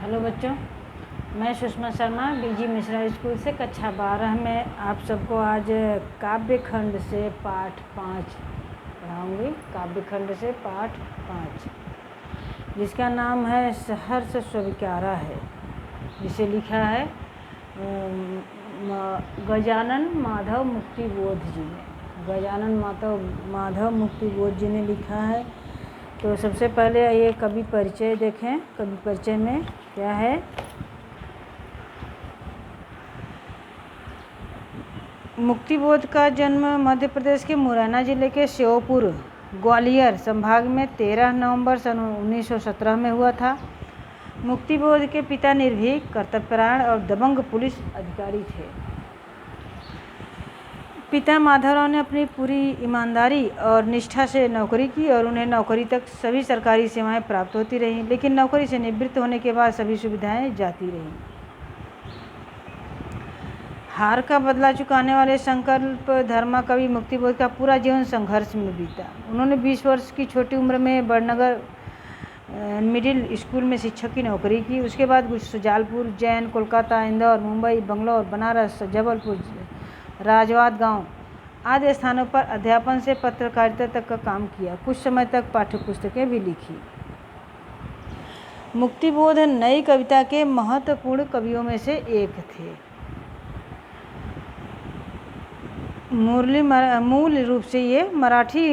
Hello बच्चों, मैं सुषमा शर्मा बीजी Mishra school से कक्षा 12 में आप सबको आज काव्य खंड से पाठ 5 पढ़ाऊँगी। काव्य खंड से पाठ 5 जिसका नाम है सहर्ष स्वीकारा है, जिसे लिखा है गजानन माधव मुक्तिबोध जी ने। गजानन माधव मुक्तिबोध जी ने लिखा है। तो सबसे पहले ये कवि परिचय देखें। कवि परिचय में क्या है? मुक्तिबोध का जन्म मध्य प्रदेश के मुरैना जिले के श्योपुर ग्वालियर संभाग में 13 नवंबर सन 1917 में हुआ था। मुक्तिबोध के पिता निर्भीक, कर्तव्यपरायण और दबंग पुलिस अधिकारी थे। पिता माधवराव ने अपनी पूरी ईमानदारी और निष्ठा से नौकरी की और उन्हें नौकरी तक सभी सरकारी सेवाएं प्राप्त होती रहीं, लेकिन नौकरी से निवृत्त होने के बाद सभी सुविधाएं जाती रहीं। हार का बदला चुकाने वाले संकल्प धर्मा कवि मुक्तिबोध का पूरा जीवन संघर्ष में बीता। उन्होंने 20 वर्ष की छोटी उम्र में बड़नगर मिडिल स्कूल में शिक्षक की नौकरी की। उसके बाद सुजालपुर, उज्जैन, कोलकाता, इंदौर, मुंबई, बंगलौर, बनारस, जबलपुर, राजवाद गांव आदि स्थानों पर अध्यापन से पत्रकारिता तक का काम किया। कुछ समय तक पाठ्यपुस्तकें भी लिखी। मुक्तिबोध नई कविता के महत्वपूर्ण कवियों में से एक थे। मूल रूप से ये मराठी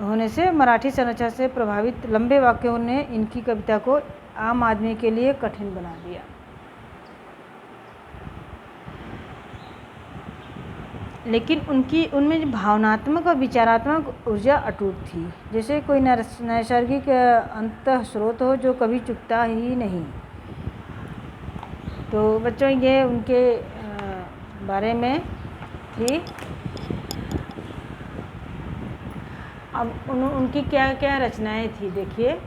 होने से मराठी संरचना से प्रभावित लंबे वाक्यों ने इनकी कविता को आम आदमी के लिए कठिन बना दिया। लेकिन उनमें भावनात्मक और विचारात्मक ऊर्जा अटूट थी, जैसे कोई नैसर्गिक अंतः स्रोत हो जो कभी चुकता ही नहीं। तो बच्चों, ये उनके बारे में थी। अब उनकी क्या क्या रचनाएं थी देखिए।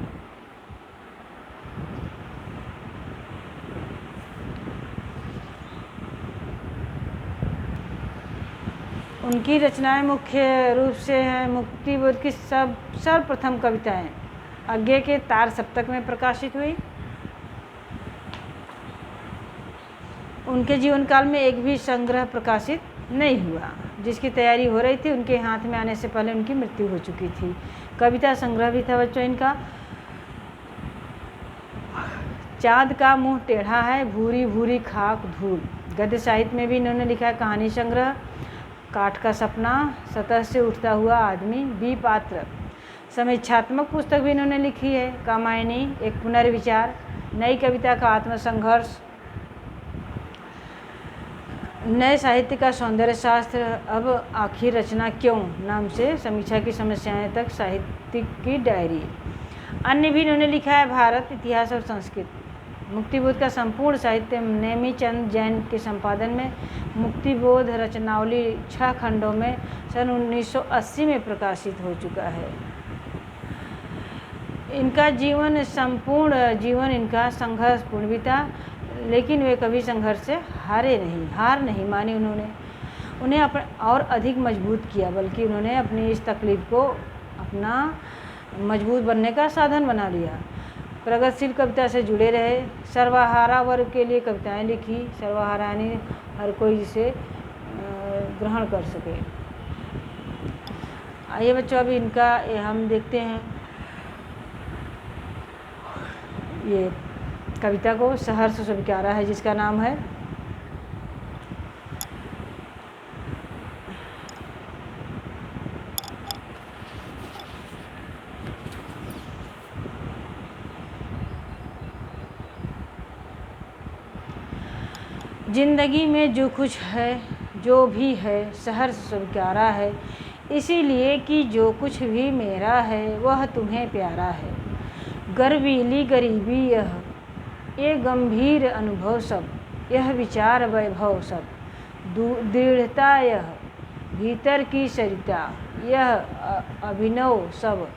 उनकी रचनाएं मुख्य रूप से हैं मुक्तिबोध की सर्वप्रथम कविताएं आज्ञा के तार सप्तक में प्रकाशित हुई। उनके जीवन काल में एक भी संग्रह प्रकाशित नहीं हुआ। जिसकी तैयारी हो रही थी उनके हाथ में आने से पहले उनकी मृत्यु हो चुकी थी। कविता संग्रह भी था बच्चों इनका। चाँद का मुंह टेढ़ा है, भूरी भूरी खाक धूल। गद्य साहित्य में भी इन्होंने लिखा है कहानी संग्रह, काठ का सपना, सतह से उठता हुआ आदमी, बी पात्र। समीक्षात्मक पुस्तक भी इन्होंने लिखी है, कामायनी, एक पुनर्विचार, नई कविता का आत्मसंघर्ष, नए साहित्य का सौंदर्य शास्त्र, अब आखिर रचना क्यों नाम से समीक्षा की समस्याएं तक साहित्यिक की डायरी। अन्य भी इन्होंने लिखा है भारत, इतिहास और संस्कृति। मुक्तिबोध का संपूर्ण साहित्य नेमीचंद जैन के संपादन में मुक्तिबोध रचनावली 6 खंडों में सन 1980 में प्रकाशित हो चुका है। इनका संपूर्ण जीवन इनका संघर्षपूर्ण बीता, लेकिन वे कभी संघर्ष से हार नहीं मानी। उन्हें अपने और अधिक मजबूत किया, बल्कि उन्होंने अपनी इस तकलीफ को अपना मजबूत बनने का साधन बना लिया। प्रगतिशील कविता से जुड़े रहे, सर्वहारा वर्ग के लिए कविताएं लिखी। सर्वहारा यानी हर कोई जिसे ग्रहण कर सके। आइए बच्चों, अभी इनका हम देखते हैं ये कविता को। सहर्ष स्वीकारा है जिसका नाम है। जिंदगी में जो कुछ है, जो भी है, सहर्ष स्वीकारा है, इसीलिए कि जो कुछ भी मेरा है वह तुम्हें प्यारा है। गर्वीली गरीबी ये गंभीर अनुभव सब, यह विचार वैभव सब, दृढ़ता यह भीतर की सरिता, यह अभिनव सब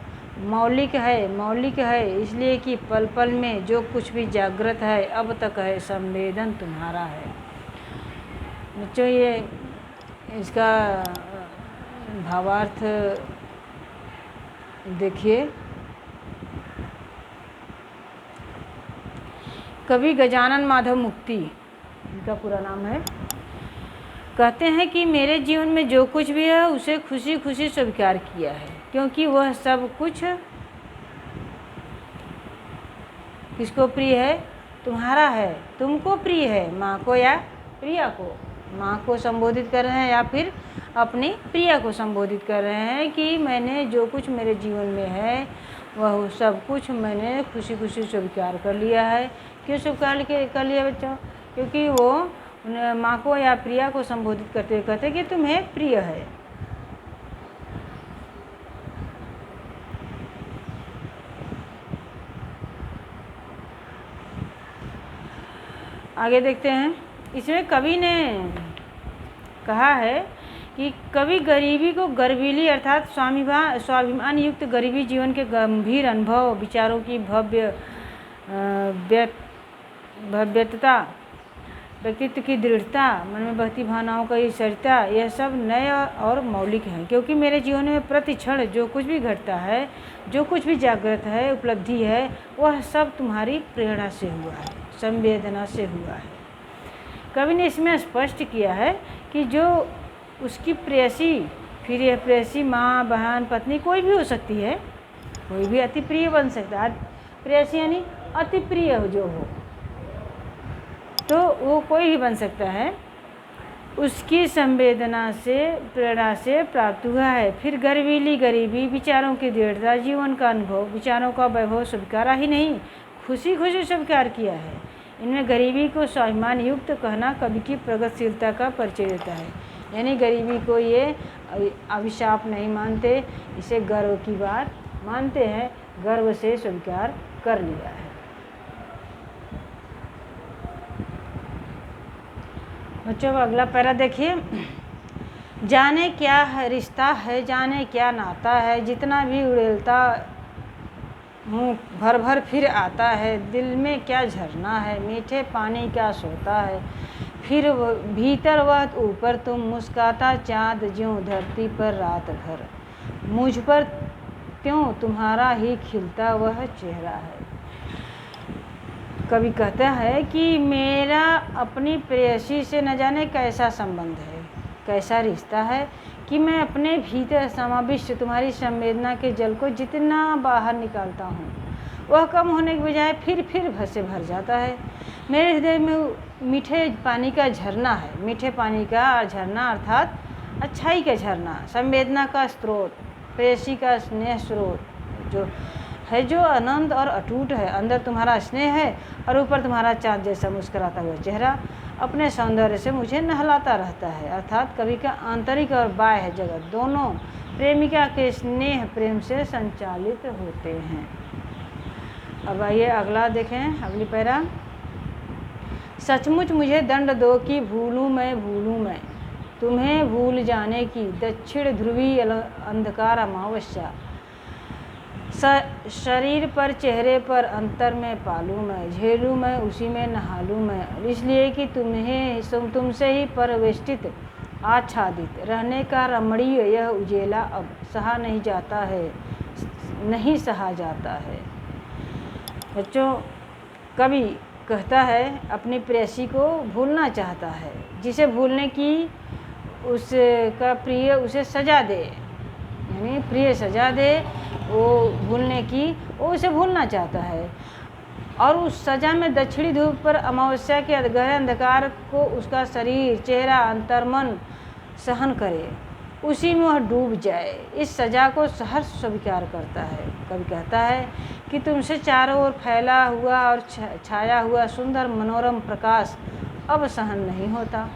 मौलिक है इसलिए कि पल पल में जो कुछ भी जागृत है अब तक है संवेदन तुम्हारा है। बच्चों, ये इसका भावार्थ देखिए। कवि गजानन माधव मुक्ति, इनका पूरा नाम है, कहते हैं कि मेरे जीवन में जो कुछ भी है उसे खुशी खुशी स्वीकार किया है, क्योंकि वह सब कुछ किसको प्रिय है? तुम्हारा है, तुमको प्रिय है। माँ को या प्रिया को? माँ को संबोधित कर रहे हैं या फिर अपनी प्रिया को संबोधित कर रहे हैं कि मैंने जो कुछ मेरे जीवन में है वह सब कुछ मैंने खुशी खुशी स्वीकार कर लिया है। क्यों स्वीकार कर लिया बच्चों? क्योंकि वो माँ को या प्रिया को संबोधित करते हुए कहते कि तुम्हें प्रिय है। आगे देखते हैं, इसमें कवि ने कहा है कि कवि गरीबी को गर्वीली अर्थात स्वाभिमान युक्त गरीबी जीवन के गंभीर अनुभव, विचारों की भव्यता, व्यक्तित्व की दृढ़ता, मन में बहती भावनाओं का सरिता, यह सब नए और मौलिक हैं। क्योंकि मेरे जीवन में प्रति क्षण जो कुछ भी घटता है, जो कुछ भी जागृत है, उपलब्धि है, वह सब तुम्हारी प्रेरणा से हुआ है, संवेदना से हुआ है। कवि ने इसमें स्पष्ट किया है कि जो उसकी प्रेयसी, फिर यह प्रेयसी माँ, बहन, पत्नी कोई भी हो सकती है, कोई भी अति प्रिय बन सकता है। प्रेयसी यानी अति प्रिय जो हो, तो वो कोई भी बन सकता है, उसकी संवेदना से, प्रेरणा से प्राप्त हुआ है। फिर गर्वीली गरीबी, विचारों की दृढ़ता, जीवन का अनुभव, विचारों का वैभव स्वीकारा ही नहीं, खुशी खुशी स्वीकार किया है। इनमें गरीबी को स्वाभिमान युक्त कहना कवि की प्रगतिशीलता का परिचय देता है। यानी गरीबी को ये अभिशाप नहीं मानते, इसे गर्व की बात मानते हैं, गर्व से स्वीकार कर लिया है। बच्चों अगला पैरा देखिए, जाने क्या है रिश्ता है, जाने क्या नाता है, जितना भी उड़ेलता हूँ भर भर फिर आता है, दिल में क्या झरना है, मीठे पानी क्या सोता है, फिर भीतर वह ऊपर तुम, मुस्काता चाँद ज्यों धरती पर रात भर, मुझ पर त्यों तुम्हारा ही खिलता वह चेहरा है। कवि कहता है कि मेरा अपनी प्रेयसी से न जाने कैसा संबंध है, कैसा रिश्ता है कि मैं अपने भीतर समाविष्ट तुम्हारी संवेदना के जल को जितना बाहर निकालता हूँ, वह कम होने के बजाय फिर से भर जाता है। मेरे हृदय में मीठे पानी का झरना है, मीठे पानी का झरना अर्थात अच्छाई का झरना, संवेदना का स्रोत, प्रेयसी का स्नेह स्रोत जो है, जो आनंद और अटूट है। अंदर तुम्हारा स्नेह है और ऊपर तुम्हारा चाँद जैसा मुस्कुराता हुआ चेहरा अपने सौंदर्य से मुझे नहलाता रहता है। अर्थात कवि का आंतरिक और बाह्य जगत दोनों प्रेमिका के स्नेह प्रेम से संचालित होते हैं। अब आइए अगला देखें, अगली पैरा, सचमुच मुझे दंड दो कि भूलूं मैं तुम्हें भूल जाने की, दक्षिण ध्रुवी अंधकार अमावस्या, शरीर पर चेहरे पर अंतर में पालूं मैं, झेलूं मैं उसी में नहालूं मैं, इसलिए कि तुमसे ही परवेष्टित आच्छादित रहने का रमणीय यह उजेला अब सहा नहीं जाता है, नहीं सहा जाता है। बच्चों कवि कहता है अपनी प्रेयसी को भूलना चाहता है, जिसे भूलने की उसका प्रिय उसे सजा दे, यानी प्रिय सजा दे, वो भूलने की, वो उसे भूलना चाहता है। और उस सजा में दक्षिणी धूप पर अमावस्या के गहरे अंधकार को उसका शरीर, चेहरा, अंतर्मन सहन करे, उसी में वह डूब जाए, इस सजा को सहर्ष स्वीकार करता है। कवि कहता है कि तुमसे चारों ओर फैला हुआ और छाया हुआ सुंदर मनोरम प्रकाश अब सहन नहीं होता,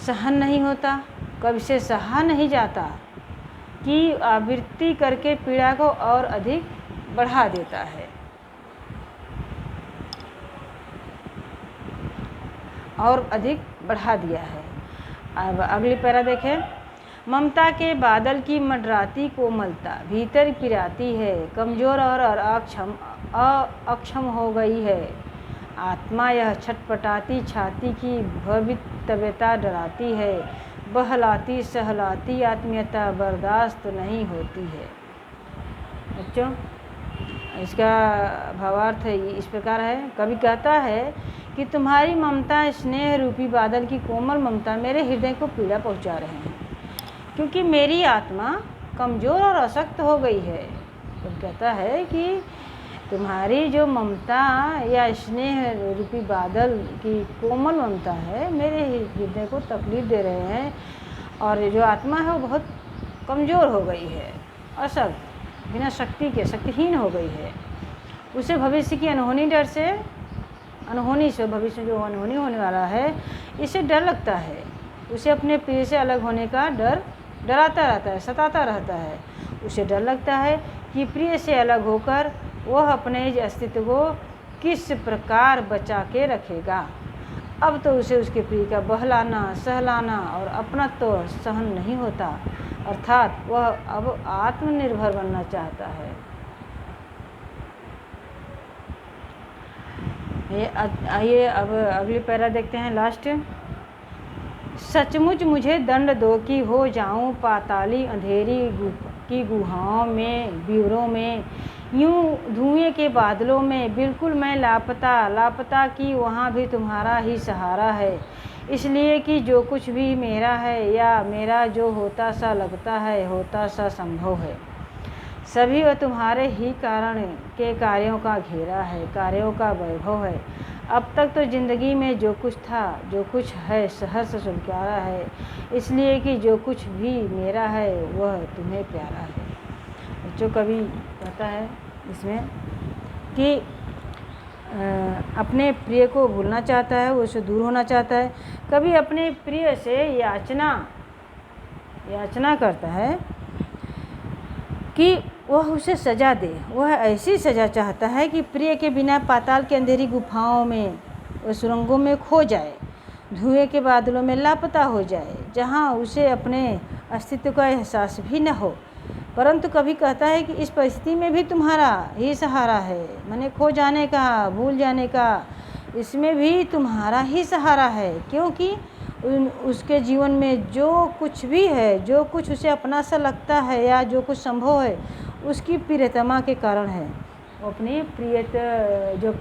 सहन नहीं होता, कवि से सहा नहीं जाता कि आवृत्ति करके पीड़ा को और अधिक बढ़ा देता है। और अधिक बढ़ा दिया है। अब अगली पैरा देखें, ममता के बादल की मंडराती कोमलता भीतर पिराती है, कमज़ोर और अक्षम हो गई है आत्मा, यह छटपटाती छाती की भवितव्यता डराती है, बहलाती सहलाती आत्मीयता बर्दाश्त नहीं होती है। बच्चों इसका भावार्थ इस प्रकार है। कवि कहता है कि तुम्हारी ममता, स्नेह रूपी बादल की कोमल ममता मेरे हृदय को पीड़ा पहुंचा रहे हैं, क्योंकि मेरी आत्मा कमज़ोर और अशक्त हो गई है। कवि कहता है कि तुम्हारी जो ममता या स्नेह रूपी बादल की कोमल ममता है मेरे हृदय को तकलीफ दे रहे हैं, और जो आत्मा है वो बहुत कमज़ोर हो गई है, अशक्त, बिना शक्ति के शक्तिहीन हो गई है। उसे भविष्य की अनहोनी डर से, अनहोनी से, भविष्य जो अनहोनी होने वाला है इससे डर लगता है। उसे अपने प्रिय से अलग होने का डर डराता रहता है, सताता रहता है। उसे डर लगता है कि प्रिय से अलग होकर वह अपने इस अस्तित्व को किस प्रकार बचा के रखेगा। अब तो उसे उसके प्रिय का बहलाना, सहलाना और अपनत्व तो सहन नहीं होता, अर्थात वह अब आत्मनिर्भर बनना चाहता है। आइए अब अगली पैरा देखते हैं, लास्ट। सचमुच मुझे दंड दो कि हो जाऊं पाताली अंधेरी की गुहाओं में, बीवरों में, यूं धुएं के बादलों में, बिल्कुल मैं लापता, लापता कि वहाँ भी तुम्हारा ही सहारा है। इसलिए कि जो कुछ भी मेरा है या मेरा जो होता सा लगता है, होता सा संभव है, सभी वह तुम्हारे ही कारण के कार्यों का घेरा है, कार्यों का वैभव है। अब तक तो ज़िंदगी में जो कुछ था, जो कुछ है, सहर्ष स्वीकारा है, इसलिए कि जो कुछ भी मेरा है वह तुम्हें प्यारा है। बच्चों, कवि कहता है इसमें कि अपने प्रिय को भूलना चाहता है, उससे दूर होना चाहता है। कभी अपने प्रिय से याचना करता है कि वह उसे सज़ा दे। वह ऐसी सज़ा चाहता है कि प्रिय के बिना पाताल के अंधेरी गुफाओं में, वह सुरंगों में खो जाए, धुएं के बादलों में लापता हो जाए, जहाँ उसे अपने अस्तित्व का एहसास भी न हो। परंतु कभी कहता है कि इस परिस्थिति में भी तुम्हारा ही सहारा है, माने खो जाने का, भूल जाने का, इसमें भी तुम्हारा ही सहारा है, क्योंकि उसके जीवन में जो कुछ भी है, जो कुछ उसे अपना सा लगता है या जो कुछ संभव है, उसकी प्रियतमा के कारण है। अपनी जो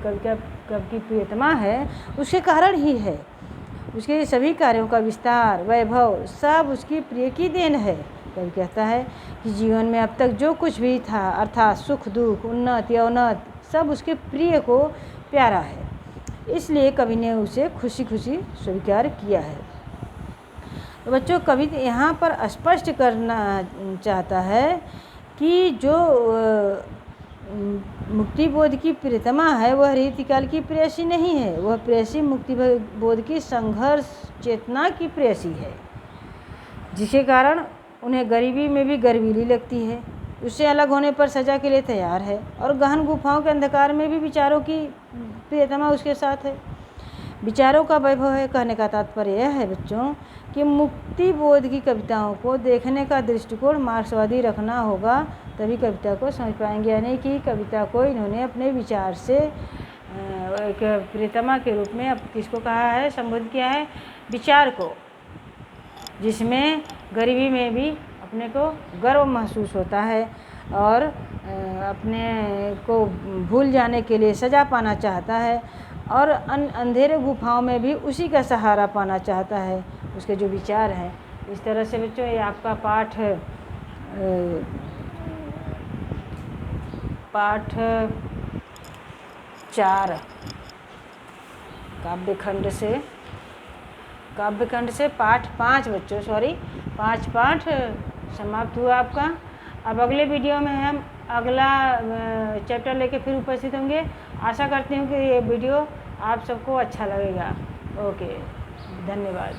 कब की प्रियतमा है उसके कारण ही है। उसके सभी कार्यों का विस्तार, वैभव सब उसकी प्रिय की देन है। कवि कहता है कि जीवन में अब तक जो कुछ भी था, अर्थात सुख दुख, उन्नत या अवनत, सब उसके प्रिय को प्यारा है, इसलिए कवि ने उसे खुशी खुशी स्वीकार किया है। तो बच्चों, कवि यहाँ पर स्पष्ट करना चाहता है कि जो मुक्ति बोध की प्रियतमा है वह रीतिकाल की प्रेयसी नहीं है, वह प्रेयसी मुक्ति बोध की संघर्ष चेतना की प्रेयसी है, जिसके कारण उन्हें गरीबी में भी गर्वीली लगती है, उससे अलग होने पर सज़ा के लिए तैयार है, और गहन गुफाओं के अंधकार में भी विचारों की प्रियतमा उसके साथ है। विचारों का वैभव है। कहने का तात्पर्य यह है बच्चों कि मुक्ति बोध की कविताओं को देखने का दृष्टिकोण मार्क्सवादी रखना होगा, तभी कविता को समझ पाएंगे। यानी कि कविता को इन्होंने अपने विचार से एक प्रियतमा के रूप में अब किसको कहा है, संबोधित किया है, विचार को, जिसमें गरीबी में भी अपने को गर्व महसूस होता है और अपने को भूल जाने के लिए सज़ा पाना चाहता है, और अंधेरे गुफाओं में भी उसी का सहारा पाना चाहता है, उसके जो विचार हैं। इस तरह से बच्चों ये आपका पाठ 4 काव्यखंड से पाठ 5 बच्चों, सॉरी 5 पाठ समाप्त हुआ आपका। अब अगले वीडियो में हम अगला चैप्टर लेके फिर उपस्थित होंगे। आशा करती हूँ कि ये वीडियो आप सबको अच्छा लगेगा। ओके, धन्यवाद।